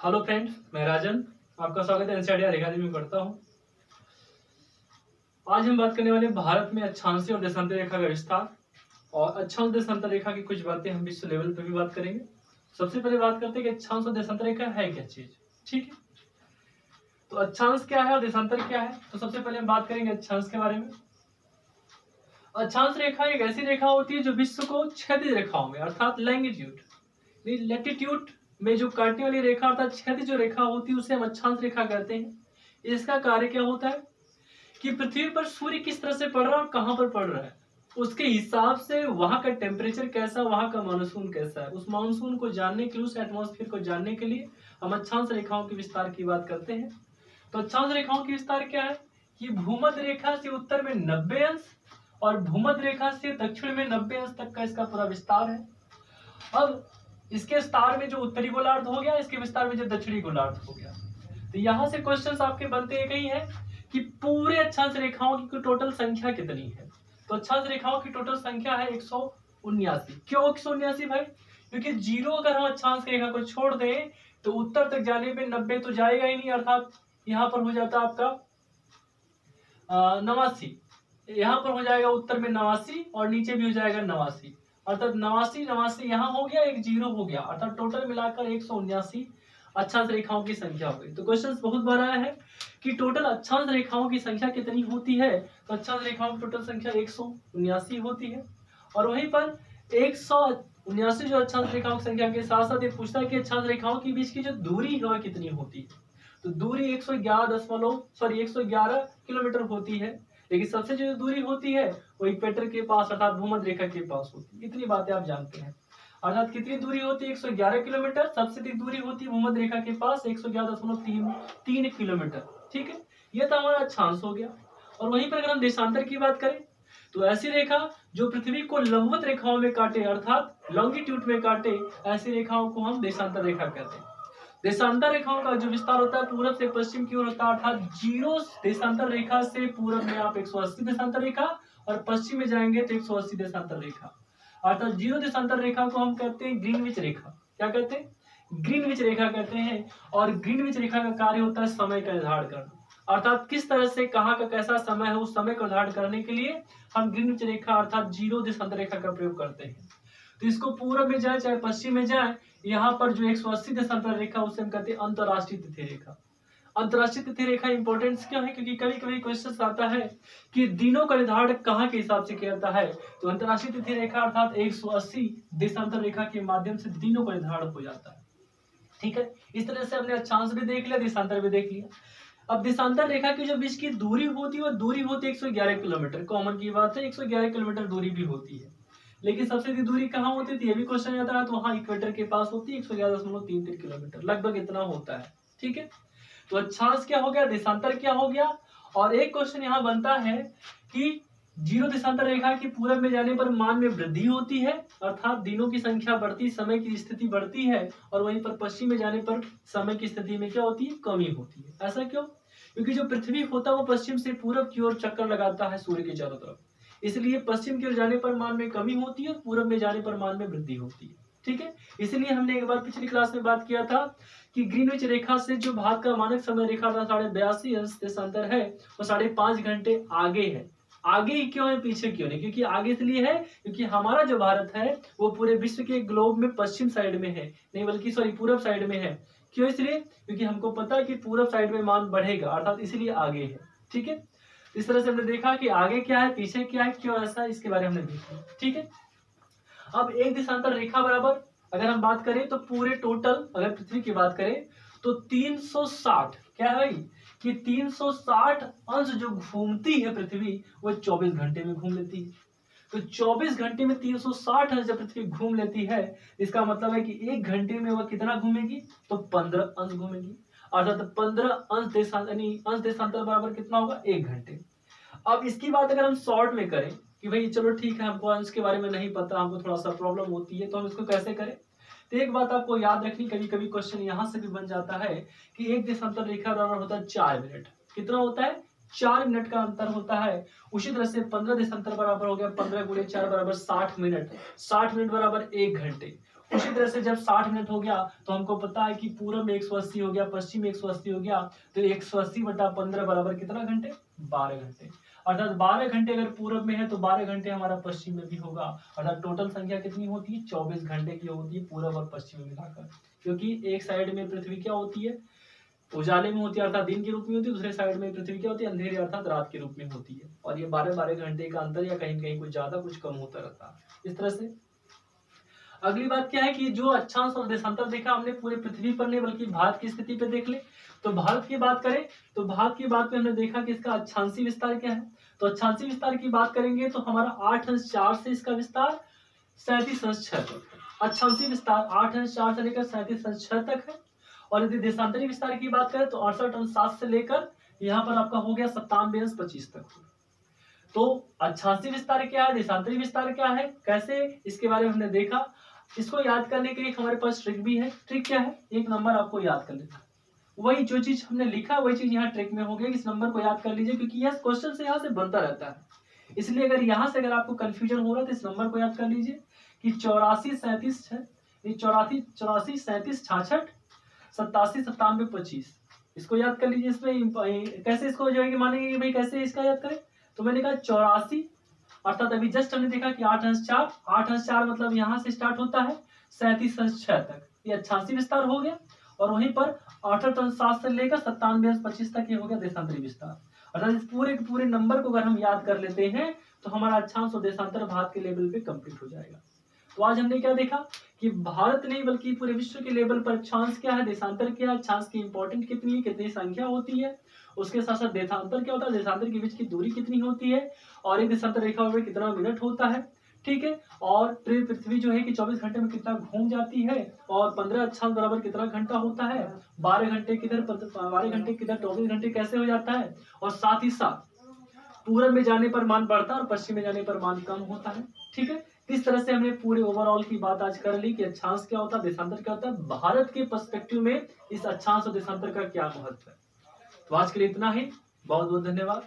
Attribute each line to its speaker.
Speaker 1: Hello friends, मैं राजन। आपका स्वागत है एनसीईआरटी अकादमी में करता हूँ। आज हम बात करने वाले हैं भारत में अक्षांशीय और देशांतर रेखा का विस्तार और अक्षांश देशांतर रेखा की कुछ बातें हम विश्व लेवल पर भी बात करेंगे। सबसे पहले बात करते हैं कि अक्षांश और देशांतर रेखा है क्या चीज। ठीक है, तो अक्षांश क्या है और देशांतर क्या है। तो सबसे पहले हम बात करेंगे अक्षांश के बारे में। अक्षांश रेखा एक ऐसी रेखा होती है जो विश्व को क्षैतिज रेखाओं में अर्थात लैंगिट्यूड लैटिट्यूड में जो काटने वाली रेखा अर्थात क्षैतिज जो रेखा होती है उसे हम अक्षांश रेखा कहते हैं। इसका कार्य क्या होता है कि पृथ्वी पर सूर्य किस तरह से पड़ रहा है और कहां पर पड़ रहा है, उसके हिसाब से वहां का टेम्परेचर कैसा, वहां का मानसून कैसा है, उस मानसून को जानने के लिए, उस एटमॉस्फेयर को जानने के लिए हम अक्षांश रेखाओं के विस्तार की बात करते हैं। तो अक्षांश रेखाओं की विस्तार क्या है कि भूमध्य रेखा से उत्तर में 90 अंश और भूमध्य रेखा से दक्षिण में 90 अंश तक का इसका पूरा विस्तार है। अब इसके विस्तार में जो उत्तरी गोलार्ध हो गया, इसके विस्तार में जो दक्षिणी गोलार्ध हो गया। तो यहां से क्वेश्चंस आपके बनते एक ही है कि पूरे अक्षांश रेखाओं की टोटल संख्या कितनी है। तो अक्षांश रेखाओं की टोटल संख्या है 179। क्यों 179 भाई? क्योंकि जीरो अगर हम अक्षांश रेखा को छोड़ दें तो उत्तर तक जाने पे 90 तो जाएगा ही नहीं, अर्थात यहाँ पर हो जाता आपका 89। यहाँ पर हो जाएगा उत्तर में 89 और नीचे भी हो जाएगा 89, अर्थात 89 यहाँ हो गया, एक जीरो हो गया, अर्थात टोटल मिलाकर 179 अक्षांश रेखाओं की संख्या हो गई। तो क्वेश्चन बहुत बार आया है कि टोटल अक्षांश रेखाओं की संख्या कितनी होती है। तो अक्षांश रेखाओं की टोटल संख्या 179 होती है। और वहीं पर 179 जो अक्षांश रेखाओं की संख्या के साथ साथ ये पूछता है कि अक्षांश रेखाओं के बीच की जो दूरी है कितनी होती है। तो दूरी 111 किलोमीटर होती है, लेकिन सबसे जो दूरी होती है वो इक्वेटर के पास अर्थात भूमध्य रेखा के पास होती है। इतनी बातें आप जानते हैं, अर्थात कितनी दूरी होती है 111 किलोमीटर। सबसे अधिक दूरी होती है भूमध्य रेखा के पास 111.3 किलोमीटर। ठीक है, ये तो हमारा अक्षांश हो गया। और वहीं पर अगर हम देशांतर की बात करें तो ऐसी रेखा जो पृथ्वी को लंबवत रेखाओं में काटे अर्थात लॉन्गिट्यूड में काटे, ऐसी रेखाओं को हम देशांतर रेखा कहते हैं। देशांतर रेखाओं का जो विस्तार होता है पूरब से पश्चिम की ओर होता है, अर्थात जीरो देशांतर रेखा से पूरब में आप 180 देशांतर रेखा और पश्चिम में जाएंगे तो 180 देशांतर रेखा, अर्थात जीरो देशांतर रेखा को हम कहते हैं ग्रीनविच रेखा। क्या कहते हैं? ग्रीनविच रेखा कहते हैं। और ग्रीनविच रेखा का कार्य होता है समय का निर्धारण करना, अर्थात किस तरह से कहाँ का कैसा समय है उस समय का निर्धारण करने के लिए हम ग्रीनविच रेखा अर्थात जीरो देशांतर रेखा का प्रयोग करते हैं। तो इसको पूरब में जाए चाहे पश्चिम में जाए, यहाँ पर जो 180 देशांतर रेखा उसे हम कहते हैं अंतरराष्ट्रीय तिथि रेखा। अंतरराष्ट्रीय तिथि रेखा इंपॉर्टेंस क्या है? क्योंकि कभी कभी क्वेश्चन आता है कि दिनों का निर्धारण कहाँ के हिसाब से किया जाता है। तो अंतरराष्ट्रीय तिथि रेखा अर्थात 180 देशांतर रेखा के माध्यम से दिनों का निर्धारण हो जाता है। ठीक है, इस तरह से हमने अक्षांश भी देख लिया, देशांतर भी देख लिया। अब देशांतर रेखा की जो बीच की दूरी होती है वो दूरी होती है 111 किलोमीटर। कॉमन की बात है, 111 किलोमीटर दूरी भी होती है, लेकिन सबसे अधिक दूरी कहाँ होती थी ये भी क्वेश्चन आता है। तो वहां इक्वेटर के पास होती है 111.33 किलोमीटर, लगभग इतना होता है। ठीक है, तो अक्षांश क्या हो गया, देशांतर क्या हो गया। और एक क्वेश्चन यहाँ बनता है कि जीरो देशांतर रेखा की पूरब में जाने पर मान में वृद्धि होती है, अर्थात दिनों की संख्या बढ़ती, समय की स्थिति बढ़ती है, और वहीं पर पश्चिम में जाने पर समय की स्थिति में क्या होती है, कमी होती है। ऐसा क्यों? क्योंकि जो पृथ्वी होता है वो पश्चिम से पूरब की ओर चक्कर लगाता है सूर्य के चारों तरफ, इसलिए पश्चिम की ओर जाने पर मान में कमी होती है, पूरब में जाने पर मान में वृद्धि होती है। ठीक है, इसलिए हमने एक बार पिछली क्लास में बात किया था कि ग्रीनविच रेखा से जो भारत का मानक समय रेखा था 82.5 अंश देशांतर है, वो 5.5 घंटे आगे है। आगे ही क्यों है, पीछे क्यों नहीं? क्योंकि आगे इसलिए है क्योंकि हमारा जो भारत है वो पूरे विश्व के ग्लोब में पश्चिम साइड में है, नहीं बल्कि पूरब साइड में है। क्यों? इसलिए क्योंकि हमको पता है कि पूरब साइड में मान बढ़ेगा, अर्थात इसलिए आगे है। ठीक है, इस तरह से हमने देखा कि आगे क्या है, पीछे क्या है, क्यों ऐसा, इसके बारे में हमने देखा। ठीक है, अब एक देशांतर रेखा बराबर अगर हम बात करें तो पूरे टोटल अगर पृथ्वी की बात करें तो 360 क्या है भाई कि 360 अंश जो घूमती है पृथ्वी वो 24 घंटे में घूम लेती है। तो 24 घंटे में 360 अंश जब पृथ्वी घूम लेती है, इसका मतलब है कि एक घंटे में वह कितना घूमेगी, तो 15 अंश घूमेगी, अर्थात 15 अंश देशांतर बराबर कितना होगा, 1 घंटे। अब इसकी बात अगर हम शॉर्ट में करें कि भाई चलो ठीक है, हमको अंश के बारे में नहीं पता, हमको थोड़ा सा प्रॉब्लम होती है, तो हम इसको कैसे करें। तो एक बात आपको याद रखनी, कभी कभी क्वेश्चन यहाँ से भी बन जाता है कि एक देशांतर रेखा बराबर होता है 4 मिनट। कितना होता है? 4 मिनट का अंतर होता है। उसी तरह से 15 देशांतर बराबर हो गया 15 गुणे 4 बराबर 60 मिनट, 60 मिनट बराबर 1 घंटे। उसी तरह से जब 60 मिनट हो गया तो हमको पता है कि पूरब में 180 हो गया, पश्चिम में 180 हो गया, तो 180 बटा 15 बराबर कितना घंटे? 12 घंटे। अर्थात 12 घंटे अगर पूरब में है तो 12 घंटे हमारा पश्चिम में भी होगा। अर्थात टोटल संख्या कितनी होती है? 24 घंटे की होती है पूरब और पश्चिम में मिलाकर। क्योंकि एक साइड में पृथ्वी क्या होती है? उजाले में होती है अर्थात दिन के रूप में होती है, दूसरे साइड में पृथ्वी क्या होती है? अंधेरे अर्थात रात के रूप में होती है। और ये 12-12 घंटे का अंतर या कहीं कहीं कुछ ज्यादा कुछ कम होता रहता है। इस तरह से अगली बात क्या है कि जो अक्षांश और देशांतर देखा हमने पूरे पृथ्वी पर नहीं बल्कि भारत की स्थिति पे देख ले। तो भारत की बात करें तो भारत की बात में हमने देखा कि इसका अक्षांशीय विस्तार क्या है। तो अक्षांशीय विस्तार की बात करेंगे तो हमारा 8/4 से इसका विस्तार 37/6 तक है। अक्षांशीय विस्तार 8/4 से लेकर 37/6 तक है। और यदि देशांतरी विस्तार की बात करें तो 68/7 से लेकर यहाँ पर आपका हो गया 97/25 तक। तो अक्षांशीय विस्तार क्या है, देशांतरी विस्तार क्या है, कैसे, इसके बारे में हमने देखा। इसको याद करने के लिए हमारे पास ट्रिक भी है। ट्रिक क्या है? एक नंबर आपको याद कर लेना, वही जो चीज हमने लिखा वही चीज यहाँ ट्रिक में हो गई। इस नंबर को याद कर लीजिए क्योंकि यह क्वेश्चन से यहाँ से बनता रहता है। इसलिए अगर यहाँ से अगर आपको कंफ्यूजन हो रहा है तो इस नंबर को याद कर लीजिए कि 84 37 84 37 66 87 97 25। इसको याद कर लीजिए। इसमें कैसे इसको जो है कि मानेंगे भाई कैसे इसका याद करें, तो मैंने कहा 84 अर्थात अभी जस्ट हमने देखा कि 8/4 मतलब यहाँ से स्टार्ट होता है 37/6 तक, ये 88 विस्तार हो गया। और वहीं पर 68/7 से लेकर 97/25 तक ये हो गया देशांतरी विस्तार। अर्थात इस पूरे के पूरे नंबर को अगर हम याद कर लेते हैं तो हमारा अक्षांश और देशांतर भारत के लेवल पे कंप्लीट हो जाएगा। तो आज हमने क्या देखा कि भारत नहीं बल्कि पूरे विश्व के लेवल पर अक्षांश क्या है, देशांतर क्या है, अक्षांश की इंपॉर्टेंट कितनी है, कितनी संख्या होती है, उसके साथ साथ देशांतर क्या होता है, देशांतर के बीच की दूरी कितनी होती है, और एक देशांतर रेखा में कितना मिनट होता है, ठीक है। और पृथ्वी जो है कि 24 घंटे में कितना घूम जाती है, और 15 अक्षांश बराबर कितना घंटा होता है, 12 घंटे किधर 12 घंटे किधर 24 घंटे कैसे हो जाता है, और साथ ही साथ पूरब में जाने पर मान बढ़ता है और पश्चिम में जाने पर मान कम होता है, ठीक है। इस तरह से हमने पूरे ओवरऑल की बात आज कर ली कि अक्षांश क्या होता है, देशांतर क्या होता है, भारत के पर्सपेक्टिव में इस अक्षांश और देशांतर का क्या महत्व है। तो आज के लिए इतना ही, बहुत बहुत धन्यवाद।